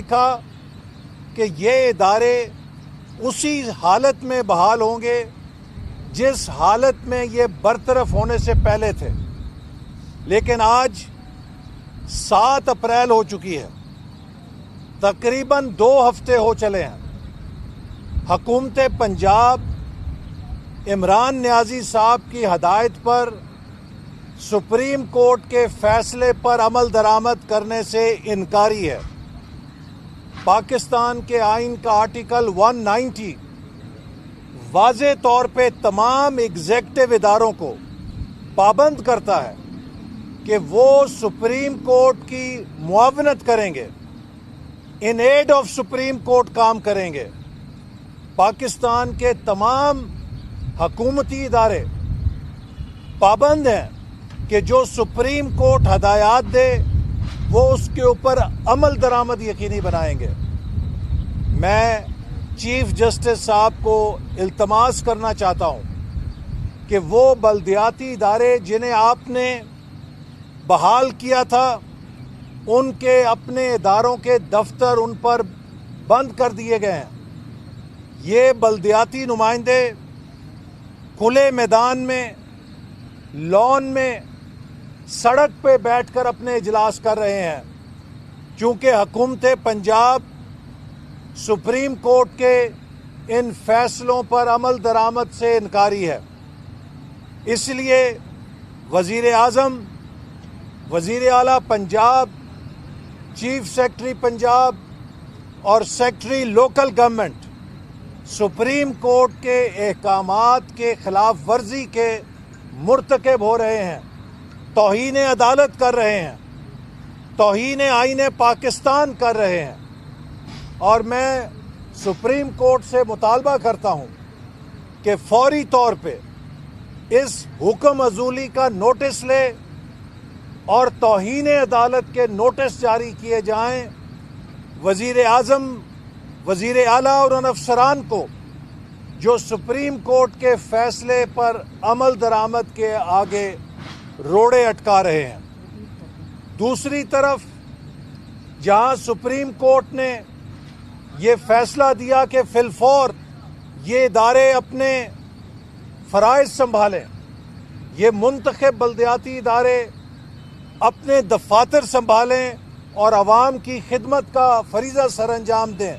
دیکھا کہ یہ ادارے اسی حالت میں بحال ہوں گے جس حالت میں یہ برطرف ہونے سے پہلے تھے، لیکن آج 7 اپریل ہو چکی ہے، تقریباً 2 ہفتے ہو چلے ہیں۔ حکومت پنجاب عمران نیازی صاحب کی ہدایت پر سپریم کورٹ کے فیصلے پر عمل درآمد کرنے سے انکاری ہے۔ پاکستان کے آئین کا آرٹیکل 190 واضح طور پہ تمام ایگزیکٹو اداروں کو پابند کرتا ہے کہ وہ سپریم کورٹ کی معاونت کریں گے، ان ایڈ آف سپریم کورٹ کام کریں گے۔ پاکستان کے تمام حکومتی ادارے پابند ہیں کہ جو سپریم کورٹ ہدایات دے وہ اس کے اوپر عمل درآمد یقینی بنائیں گے۔ میں چیف جسٹس صاحب کو التماس کرنا چاہتا ہوں کہ وہ بلدیاتی ادارے جنہیں آپ نے بحال کیا تھا، ان کے اپنے اداروں کے دفتر ان پر بند کر دیے گئے ہیں۔ یہ بلدیاتی نمائندے کھلے میدان میں، لان میں، سڑک پہ بیٹھ کر اپنے اجلاس کر رہے ہیں، چونکہ حکومت پنجاب سپریم کورٹ کے ان فیصلوں پر عمل درآمد سے انکاری ہے۔ اس لیے وزیر اعظم، وزیر اعلیٰ پنجاب، چیف سیکرٹری پنجاب اور secretary local government supreme court کے احکامات کے خلاف ورزی کے مرتکب ہو رہے ہیں، توہین عدالت کر رہے ہیں، توہین آئین پاکستان کر رہے ہیں، اور میں سپریم کورٹ سے مطالبہ کرتا ہوں کہ فوری طور پہ اس حکم عزولی کا نوٹس لے اور توہین عدالت کے نوٹس جاری کیے جائیں۔ وزیر اعظم، وزیر اعلیٰ اور ان افسران کو جو سپریم کورٹ کے فیصلے پر عمل درآمد کے آگے روڑے اٹکا رہے ہیں۔ دوسری طرف جہاں سپریم کورٹ نے یہ فیصلہ دیا کہ فی الفور یہ ادارے اپنے فرائض سنبھالیں، یہ منتخب بلدیاتی ادارے اپنے دفاتر سنبھالیں اور عوام کی خدمت کا فریضہ سر انجام دیں،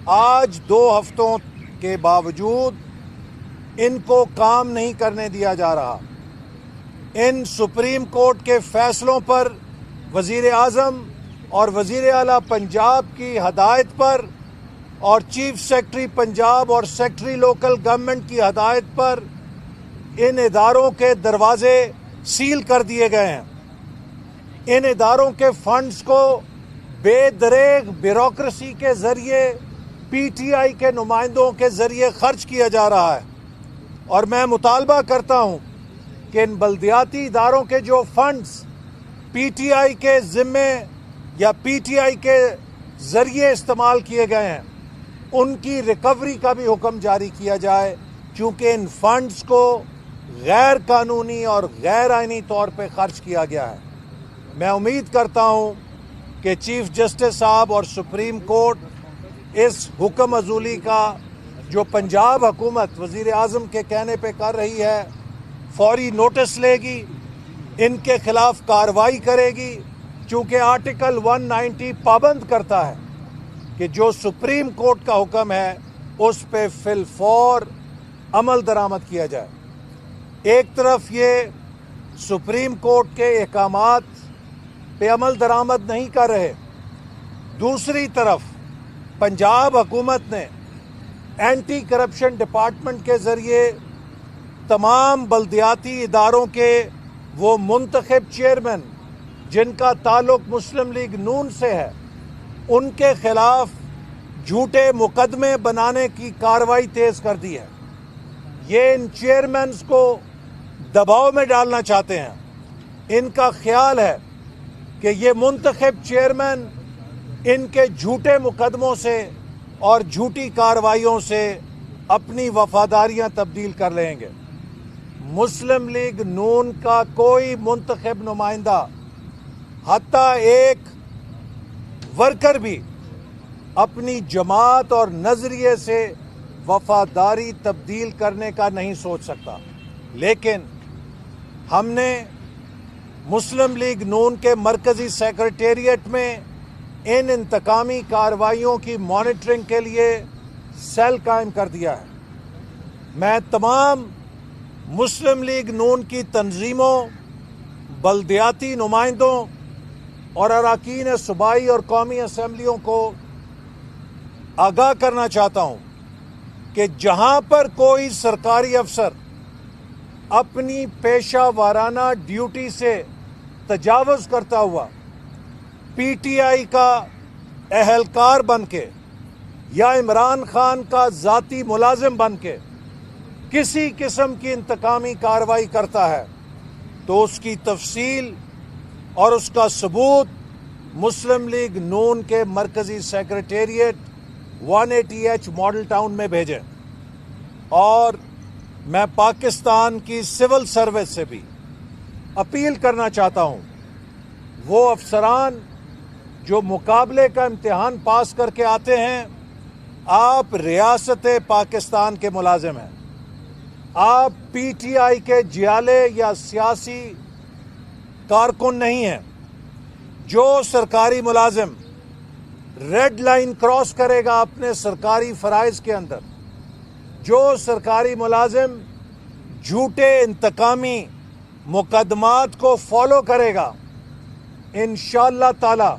آج 2 ہفتوں کے باوجود ان کو کام نہیں کرنے دیا جا رہا۔ ان سپریم کورٹ کے فیصلوں پر وزیر اعظم اور وزیر اعلیٰ پنجاب کی ہدایت پر اور چیف سیکرٹری پنجاب اور سیکرٹری لوکل گورنمنٹ کی ہدایت پر ان اداروں کے دروازے سیل کر دیے گئے ہیں۔ ان اداروں کے فنڈز کو بے دریغ بیوروکریسی کے ذریعے پی ٹی آئی کے نمائندوں کے ذریعے خرچ کیا جا رہا ہے، اور میں مطالبہ کرتا ہوں کہ ان بلدیاتی اداروں کے جو فنڈز پی ٹی آئی کے ذمے یا پی ٹی آئی کے ذریعے استعمال کیے گئے ہیں، ان کی ریکوری کا بھی حکم جاری کیا جائے، چونکہ ان فنڈز کو غیر قانونی اور غیر آئینی طور پہ خرچ کیا گیا ہے۔ میں امید کرتا ہوں کہ چیف جسٹس صاحب اور سپریم کورٹ اس حکم عزولی کا جو پنجاب حکومت وزیر اعظم کے کہنے پہ کر رہی ہے فوری نوٹس لے گی، ان کے خلاف کارروائی کرے گی، چونکہ آرٹیکل 190 پابند کرتا ہے کہ جو سپریم کورٹ کا حکم ہے اس پہ فی الفور عمل درآمد کیا جائے۔ ایک طرف یہ سپریم کورٹ کے احکامات پہ عمل درآمد نہیں کر رہے، دوسری طرف پنجاب حکومت نے اینٹی کرپشن ڈپارٹمنٹ کے ذریعے تمام بلدیاتی اداروں کے وہ منتخب چیئرمین جن کا تعلق مسلم لیگ نون سے ہے، ان کے خلاف جھوٹے مقدمے بنانے کی کارروائی تیز کر دی ہے۔ یہ ان چیئرمینز کو دباؤ میں ڈالنا چاہتے ہیں۔ ان کا خیال ہے کہ یہ منتخب چیئرمین ان کے جھوٹے مقدموں سے اور جھوٹی کارروائیوں سے اپنی وفاداریاں تبدیل کر لیں گے۔ مسلم لیگ نون کا کوئی منتخب نمائندہ، حتیٰ ایک ورکر بھی اپنی جماعت اور نظریے سے وفاداری تبدیل کرنے کا نہیں سوچ سکتا، لیکن ہم نے مسلم لیگ نون کے مرکزی سیکریٹریٹ میں ان انتقامی کارروائیوں کی مانیٹرنگ کے لیے سیل قائم کر دیا ہے۔ میں تمام مسلم لیگ نون کی تنظیموں، بلدیاتی نمائندوں اور اراکین صوبائی اور قومی اسمبلیوں کو آگاہ کرنا چاہتا ہوں کہ جہاں پر کوئی سرکاری افسر اپنی پیشہ وارانہ ڈیوٹی سے تجاوز کرتا ہوا پی ٹی آئی کا اہلکار بن کے یا عمران خان کا ذاتی ملازم بن کے کسی قسم کی انتقامی کارروائی کرتا ہے تو اس کی تفصیل اور اس کا ثبوت مسلم لیگ نون کے مرکزی سیکریٹریٹ 180H ماڈل ٹاؤن میں بھیجیں۔ اور میں پاکستان کی سول سروس سے بھی اپیل کرنا چاہتا ہوں، وہ افسران جو مقابلے کا امتحان پاس کر کے آتے ہیں، آپ ریاست پاکستان کے ملازم ہیں، آپ پی ٹی آئی کے جیالے یا سیاسی کارکن نہیں ہیں۔ جو سرکاری ملازم ریڈ لائن کراس کرے گا اپنے سرکاری فرائض کے اندر، جو سرکاری ملازم جھوٹے انتقامی مقدمات کو فالو کرے گا، انشاءاللہ تعالی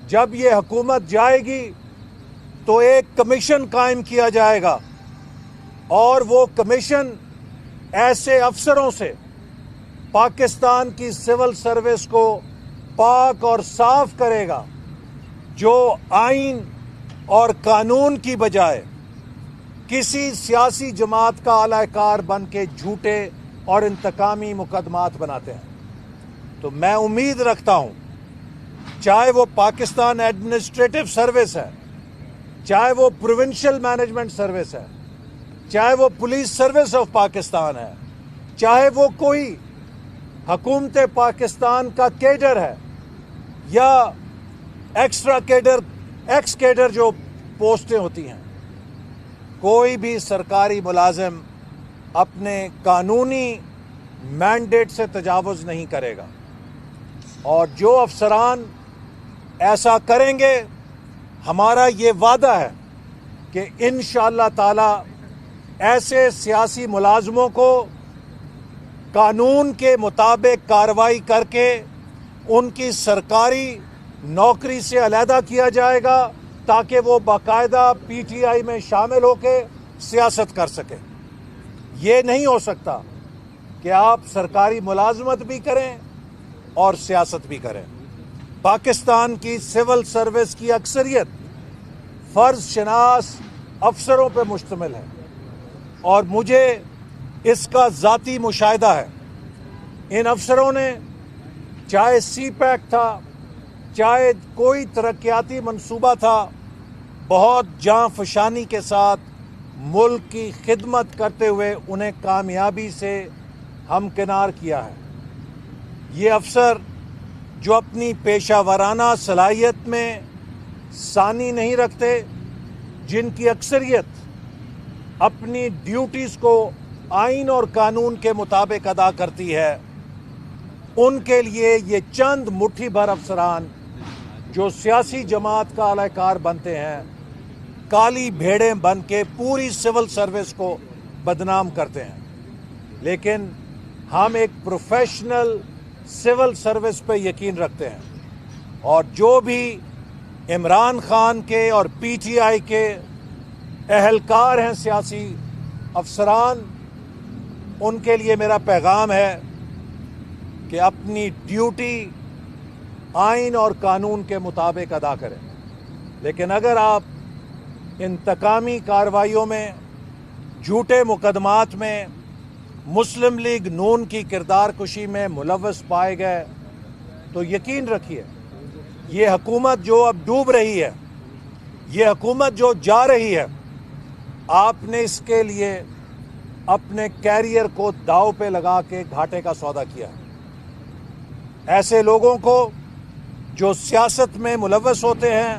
جب یہ حکومت جائے گی تو ایک کمیشن قائم کیا جائے گا، اور وہ کمیشن ایسے افسروں سے پاکستان کی سول سروس کو پاک اور صاف کرے گا جو آئین اور قانون کی بجائے کسی سیاسی جماعت کا اعلی کار بن کے جھوٹے اور انتقامی مقدمات بناتے ہیں۔ تو میں امید رکھتا ہوں، چاہے وہ پاکستان ایڈمنسٹریٹو سروس ہے، چاہے وہ پروونشل مینجمنٹ سروس ہے، چاہے وہ پولیس سروس آف پاکستان ہے، چاہے وہ کوئی حکومت پاکستان کا کیڈر ہے یا ایکسٹرا کیڈر، ایکس کیڈر جو پوسٹیں ہوتی ہیں، کوئی بھی سرکاری ملازم اپنے قانونی مینڈیٹ سے تجاوز نہیں کرے گا، اور جو افسران ایسا کریں گے، ہمارا یہ وعدہ ہے کہ انشاءاللہ تعالی ایسے سیاسی ملازموں کو قانون کے مطابق کارروائی کر کے ان کی سرکاری نوکری سے علیحدہ کیا جائے گا تاکہ وہ باقاعدہ پی ٹی آئی میں شامل ہو کے سیاست کر سکیں۔ یہ نہیں ہو سکتا کہ آپ سرکاری ملازمت بھی کریں اور سیاست بھی کریں۔ پاکستان کی سول سروس کی اکثریت فرض شناس افسروں پہ مشتمل ہے، اور مجھے اس کا ذاتی مشاہدہ ہے۔ ان افسروں نے، چاہے سی پیک تھا، چاہے کوئی ترقیاتی منصوبہ تھا، بہت جاں فشانی کے ساتھ ملک کی خدمت کرتے ہوئے انہیں کامیابی سے ہمکنار کیا ہے۔ یہ افسر جو اپنی پیشہ ورانہ صلاحیت میں ثانی نہیں رکھتے، جن کی اکثریت اپنی ڈیوٹیز کو آئین اور قانون کے مطابق ادا کرتی ہے، ان کے لیے یہ چند مٹھی بھر افسران جو سیاسی جماعت کا اعلی کار بنتے ہیں، کالی بھیڑیں بن کے پوری سول سروس کو بدنام کرتے ہیں۔ لیکن ہم ایک پروفیشنل سول سروس پہ یقین رکھتے ہیں، اور جو بھی عمران خان کے اور پی ٹی آئی کے اہلکار ہیں، سیاسی افسران، ان کے لیے میرا پیغام ہے کہ اپنی ڈیوٹی آئین اور قانون کے مطابق ادا کریں۔ لیکن اگر آپ انتقامی کارروائیوں میں، جھوٹے مقدمات میں، مسلم لیگ نون کی کردار کشی میں ملوث پائے گئے تو یقین رکھیے، یہ حکومت جو اب ڈوب رہی ہے، یہ حکومت جو جا رہی ہے، آپ نے اس کے لیے اپنے کیریئر کو داؤ پہ لگا کے گھاٹے کا سودا کیا ہے۔ ایسے لوگوں کو جو سیاست میں ملوث ہوتے ہیں،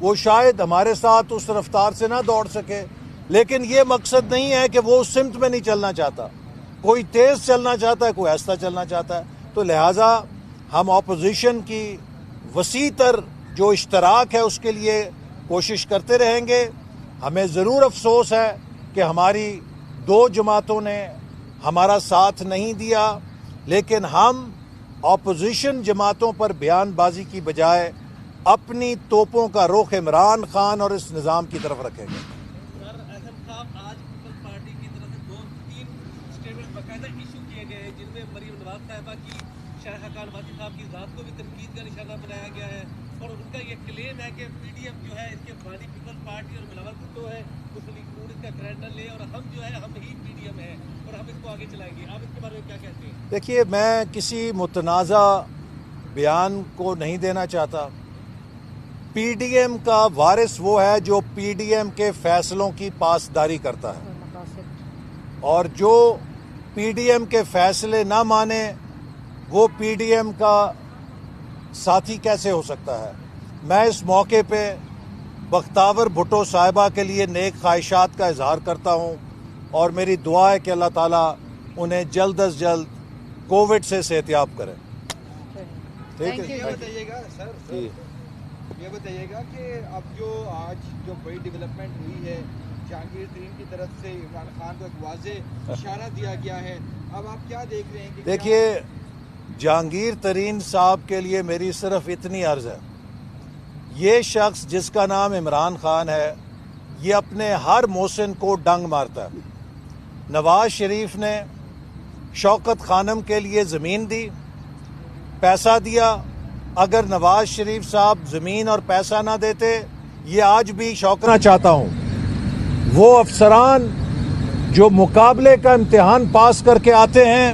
وہ شاید ہمارے ساتھ اس رفتار سے نہ دوڑ سکے، لیکن یہ مقصد نہیں ہے کہ وہ اس سمت میں نہیں چلنا چاہتا. کوئی تیز چلنا چاہتا ہے، کوئی آہستہ چلنا چاہتا ہے. تو لہٰذا ہم اپوزیشن کی وسیع تر جو اشتراک ہے اس کے لیے کوشش کرتے رہیں گے. ہمیں ضرور افسوس ہے کہ ہماری 2 جماعتوں نے ہمارا ساتھ نہیں دیا، لیکن ہم اپوزیشن جماعتوں پر بیان بازی کی بجائے اپنی توپوں کا رخ عمران خان اور اس نظام کی طرف رکھیں گے. سر احسن صاحب، آج پیپلز پارٹی کی طرف سے 2-3 اسٹیٹمنٹ باقاعدہ ایشو کیے گئے ہیں، جن میں مریم نواز صاحبہ کی، شاہ خاقان واجد صاحب کی ذات کو بھی تنقید کا نشانہ بنایا گیا ہے، اور ان کا یہ کلیم ہے کہ پی ڈی ایم جو ہے اس کے بانی پیپلز پارٹی اور بلاول بھٹو ہے، مسلم لیگ اس کا کریڈٹ نہ لے، اور ہم جو ہے ہم ہی پی ڈی ایم ہے اور ہم اس کو آگے چلائیں گے. آپ اس کے بارے میں کیا کہتے ہیں؟ دیکھیے، میں کسی متنازع بیان کو نہیں دینا چاہتا. پی ڈی ایم کا وارث وہ ہے جو پی ڈی ایم کے فیصلوں کی پاسداری کرتا ہے، اور جو پی ڈی ایم کے فیصلے نہ مانے وہ پی ڈی ایم کا ساتھی کیسے ہو سکتا ہے. میں اس موقع پہ بختاور بھٹو صاحبہ کے لیے نیک خواہشات کا اظہار کرتا ہوں، اور میری دعا ہے کہ اللہ تعالیٰ انہیں جلد از جلد کووڈ سے صحتیاب کرے. ٹھیک ہے. یہ بتائیے گا سر، یہ بتائیے گا کہ اب جو آج جو بڑی ڈیولپمنٹ ہوئی ہے، جہانگیر ترین کی طرف سے عمران خان کو ایک واضح اشارہ دیا گیا ہے، اب آپ کیا دیکھ رہے ہیں کہ دیکھیے، جہانگیر ترین صاحب کے لیے میری صرف اتنی عرض ہے، یہ شخص جس کا نام عمران خان ہے یہ اپنے ہر محسن کو ڈنگ مارتا ہے. نواز شریف نے شوکت خانم کے لیے زمین دی، پیسہ دیا. اگر نواز شریف صاحب زمین اور پیسہ نہ دیتے، یہ آج بھی شوکنا چاہتا ہوں، وہ افسران جو مقابلے کا امتحان پاس کر کے آتے ہیں،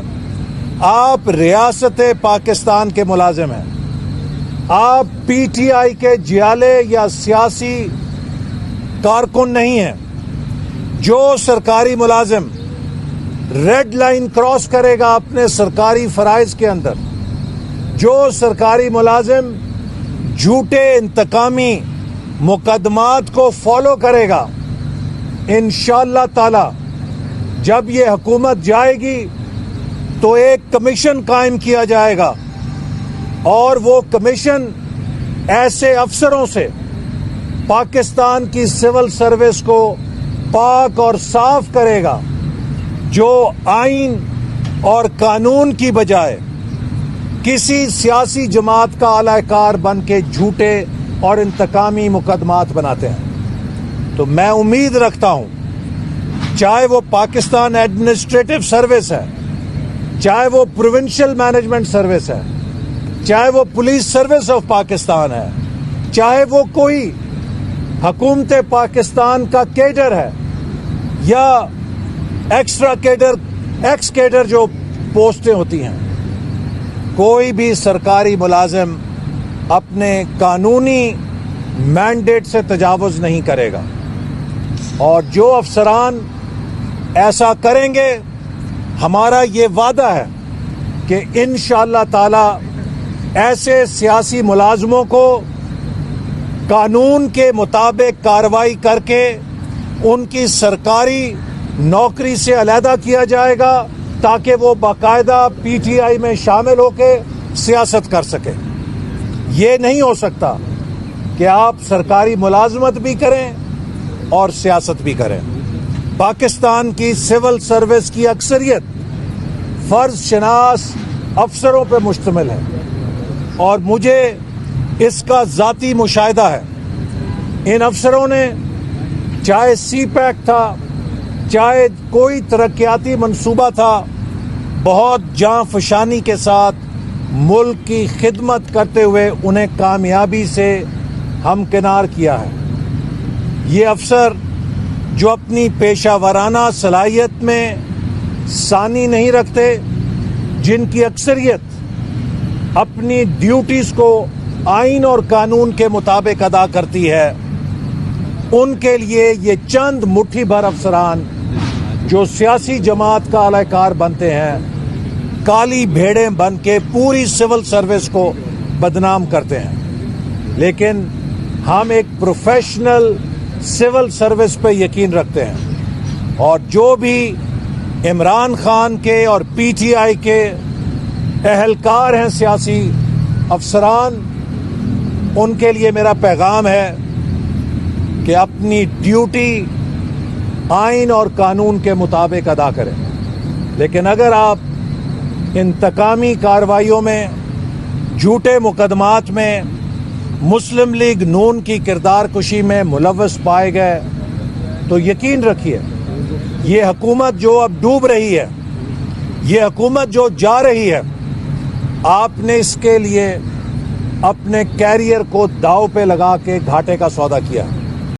آپ ریاست پاکستان کے ملازم ہیں، آپ پی ٹی آئی کے جیالے یا سیاسی کارکن نہیں ہیں. جو سرکاری ملازم ریڈ لائن کراس کرے گا اپنے سرکاری فرائض کے اندر، جو سرکاری ملازم جھوٹے انتقامی مقدمات کو فالو کرے گا، انشاءاللہ تعالی جب یہ حکومت جائے گی تو ایک کمیشن قائم کیا جائے گا، اور وہ کمیشن ایسے افسروں سے پاکستان کی سول سروس کو پاک اور صاف کرے گا جو آئین اور قانون کی بجائے کسی سیاسی جماعت کا اعلی کار بن کے جھوٹے اور انتقامی مقدمات بناتے ہیں. تو میں امید رکھتا ہوں، چاہے وہ پاکستان ایڈمنسٹریٹو سروس ہے، چاہے وہ پروونشل مینجمنٹ سروس ہے، چاہے وہ پولیس سروس آف پاکستان ہے، چاہے وہ کوئی حکومت پاکستان کا کیڈر ہے یا ایکسٹرا کیڈر، ایکس کیڈر جو پوسٹیں ہوتی ہیں، کوئی بھی سرکاری ملازم اپنے قانونی مینڈیٹ سے تجاوز نہیں کرے گا. اور جو افسران ایسا کریں گے، ہمارا یہ وعدہ ہے کہ انشاءاللہ تعالی ایسے سیاسی ملازموں کو قانون کے مطابق کارروائی کر کے ان کی سرکاری نوکری سے علیحدہ کیا جائے گا، تاکہ وہ باقاعدہ پی ٹی آئی میں شامل ہو کے سیاست کر سکے. یہ نہیں ہو سکتا کہ آپ سرکاری ملازمت بھی کریں اور سیاست بھی کریں. پاکستان کی سول سروس کی اکثریت فرض شناس افسروں پہ مشتمل ہے، اور مجھے اس کا ذاتی مشاہدہ ہے. ان افسروں نے، چاہے سی پیک تھا، چاہے کوئی ترقیاتی منصوبہ تھا، بہت جاں فشانی کے ساتھ ملک کی خدمت کرتے ہوئے انہیں کامیابی سے ہمکنار کیا ہے. یہ افسر جو اپنی پیشہ ورانہ صلاحیت میں ثانی نہیں رکھتے، جن کی اکثریت اپنی ڈیوٹیز کو آئین اور قانون کے مطابق ادا کرتی ہے، ان کے لیے یہ چند مٹھی بھر افسران جو سیاسی جماعت کا اعلی کار بنتے ہیں، کالی بھیڑیں بن کے پوری سول سروس کو بدنام کرتے ہیں. لیکن ہم ایک پروفیشنل سول سروس پہ یقین رکھتے ہیں اور جو بھی عمران خان کے اور پی ٹی آئی کے اہلکار ہیں سیاسی افسران ان کے لیے میرا پیغام ہے کہ اپنی ڈیوٹی آئین اور قانون کے مطابق ادا کریں لیکن اگر آپ انتقامی کارروائیوں میں جھوٹے مقدمات میں مسلم لیگ نون کی کردار کشی میں ملوث پائے گئے تو یقین رکھیے یہ حکومت جو اب ڈوب رہی ہے یہ حکومت جو جا رہی ہے آپ نے اس کے لیے اپنے کیریئر کو داؤ پہ لگا کے گھاٹے کا سودا کیا